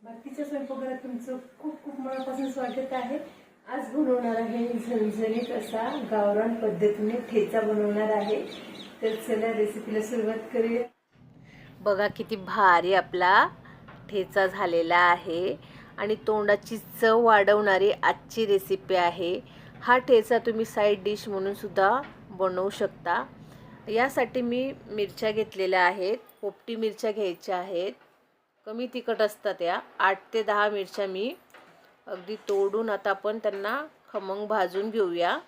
बाकीच्या स्वयंपाकघरात तुमचं खूप खूप मनापासून स्वागत आहे. आज बनवणार आहे झणझणीत असा गावरान पद्धतीने ठेचा बनवणार आहे. तर चला रेसिपीला सुरुवात करूया. बघा किती भारी आपला ठेचा झालेला आहे आणि तोंडाची चव वाढवणारी आजची रेसिपी आहे. हा ठेचा तुम्ही साईड डिश म्हणून सुद्धा बनवू शकता. यासाठी मी मिरच्या घेतलेल्या आहेत. पोपटी मिरच्या घ्यायच्या आहेत. कमी तिखट असतात या. 8 ते 10 मिरच्या मी अगदी तोडून आता आपण त्यांना खमंग भाजून घेऊया.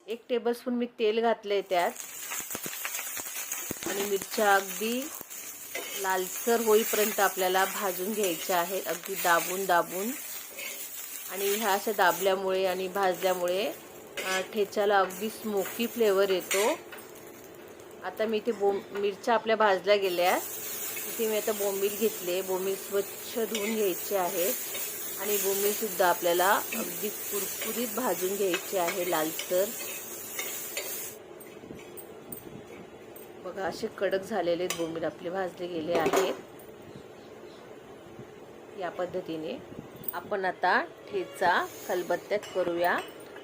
1 टेबलस्पून मी तेल घातले त्यात आणि मिरच्या अगदी लालसर होईपर्यंत आपल्याला भाजून घ्यायच्या आहेत, अगदी दाबून दाबून. आणि ह्या अशा दाबल्यामुळे आणि भाजल्यामुळे ठेच्याला अगदी स्मोकी फ्लेवर येतो. आता मी इथे मिरच्या आपल्या भाजल्या गेल्या. इथे मी आता बोंबील घेतले. बोंबील स्वच्छ धुवून घ्यायचे आहेत आणि बोंबीलसुद्धा आपल्याला अगदी कुरकुरीत भाजून घ्यायचे आहे लालसर. बघा असे कडक झालेले बोंबील आपले भाजले गेले आहेत. या पद्धतीने आपण आता ठेचा खलबत्त्यात करूया.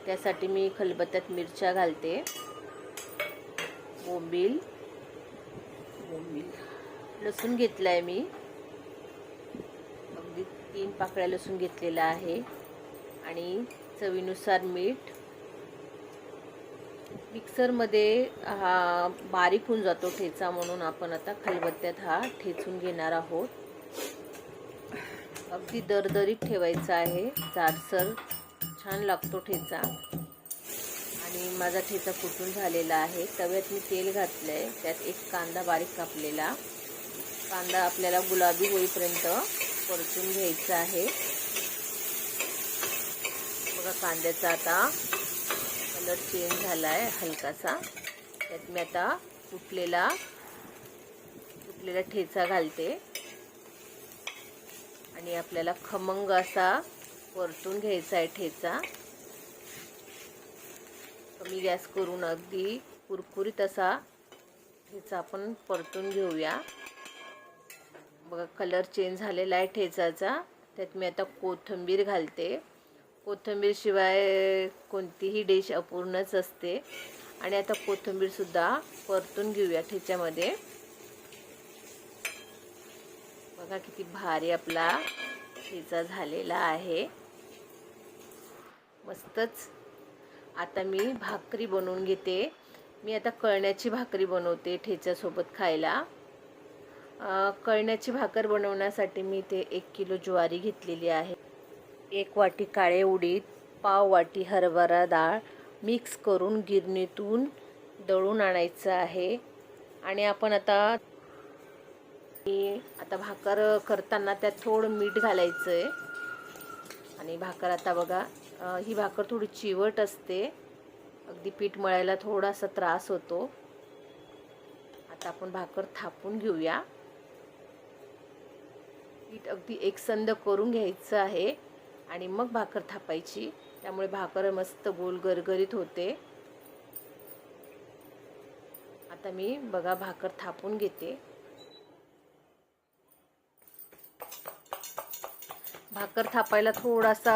त्यासाठी मी खलबत्त्यात मिरच्या घालते. बोंबील लसूण घेतला आहे मी, अगदी 3 पाकळ्या लसूण घेतलेला आहे आणि चवीनुसार मीठ. मिक्सरमध्ये हा बारीक होऊन जातो ठेचा, म्हणून आपण आता खलबत्त्यात हा ठेचून घेणार आहोत. अगदी दरदरीत ठेवायचा आहे, जाडसर छान लागतो ठेचा. आणि माझा ठेचा कुटून झालेला आहे. तव्यात मी तेल घातलं आहे. त्यात एक कांदा बारीक कापलेला. कांदा आपल्याला गुलाबी होईपर्यंत परतून घ्यायचा आहे. बघा कांद्याचा आता कलर चेंज झाला आहे हलकासा. त्यात मी आता कुटलेला ठेचा घालते आणि आपल्याला खमंग असा परतून घ्यायचा आहे ठेचा. कमी गॅस करून अगदी कुरकुरीत असा ठेचा आपण परतून घेऊया. बघा कलर चेंज झालेला आहे ठेचाचा. त्यात मी आता कोथिंबीर घालते. कोथिंबीर शिवाय कोणतीही डिश अपूर्णच असते. आणि आता कोथिंबीरसुद्धा परतून घेऊया ठेच्यामध्ये. बघा किती भारी आपला ठेचा झालेला आहे, मस्तच. आता मी भाकरी बनवून घेते. मी आता कळण्याची भाकरी बनवते ठेच्यासोबत खायला. कळण्याची भाकर बनवण्यासाठी मी ते 1 किलो ज्वारी घेतलेली आहे. 1 वाटी काळे उडीद, पाव वाटी हरभरा डाळ मिक्स करून गिरणीतून दळून आणायचं आहे. आणि आपण आता भाकर करताना त्यात थोडं मीठ घालायचं आहे. आणि भाकर आता बघा, ही भाकर थोडी चिवट असते, अगदी पीठ मळायला थोडासा त्रास होतो. आता आपण भाकर थापून घेऊया. पीठ अगदी एकसंध करून घ्यायचं आहे आणि मग भाकर थापायची. त्यामुळे भाकर मस्त गोल गरगरीत होते. आता मी बघा भाकर थापून घेते. भाकर थापायला थोडासा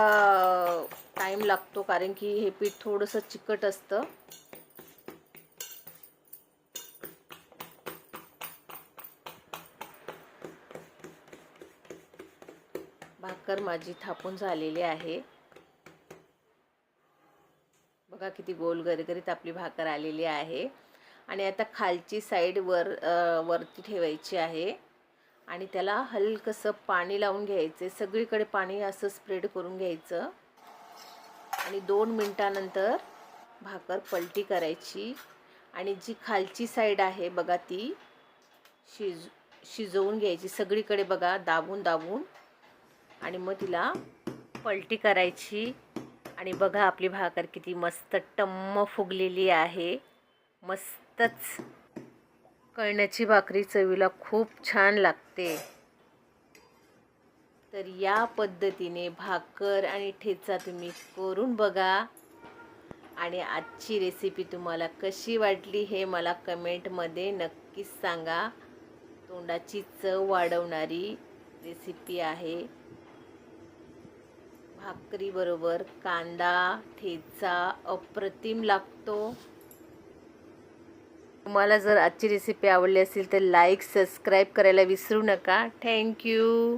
टाईम लागतो, कारण की हे पीठ थोडंसं चिकट असतं. भाकर माझी थापून झालेली आहे. बघा किती गोल गरगरीत आपली भाकर आलेली आहे. आणि आता खालची साईड वरती ठेवायची आहे आणि त्याला हलकंसं पाणी लावून घ्यायचे. सगळीकडे पाणी असं स्प्रेड करून घ्यायचं आणि 2 मिनिटानंतर भाकर पलटी करायची. आणि जी खालची साईड आहे बघा, ती शिजवून घ्यायची सगळीकडे बघा, दाबून दाबून. आणि मग तिला पलटी करायची. आणि बघा आपली भाकर किती मस्त टम्म फुगलेली आहे, मस्तच. कळण्याची भाकरी चवीला खूप छान लागते. तर या पद्धतीने भाकर आणि ठेचा तुम्ही करून बघा. आणि आजची रेसिपी तुम्हाला कशी वाटली हे मला कमेंटमध्ये नक्कीच सांगा. तोंडाची चव वाढवणारी रेसिपी आहे. भाकरी बरोबर कांदा ठेचा अप्रतिम लागतो. तुम्हाला जर आजची रेसिपी आवडली असेल तर लाईक सबस्क्राईब करायला विसरू नका. थँक्यू.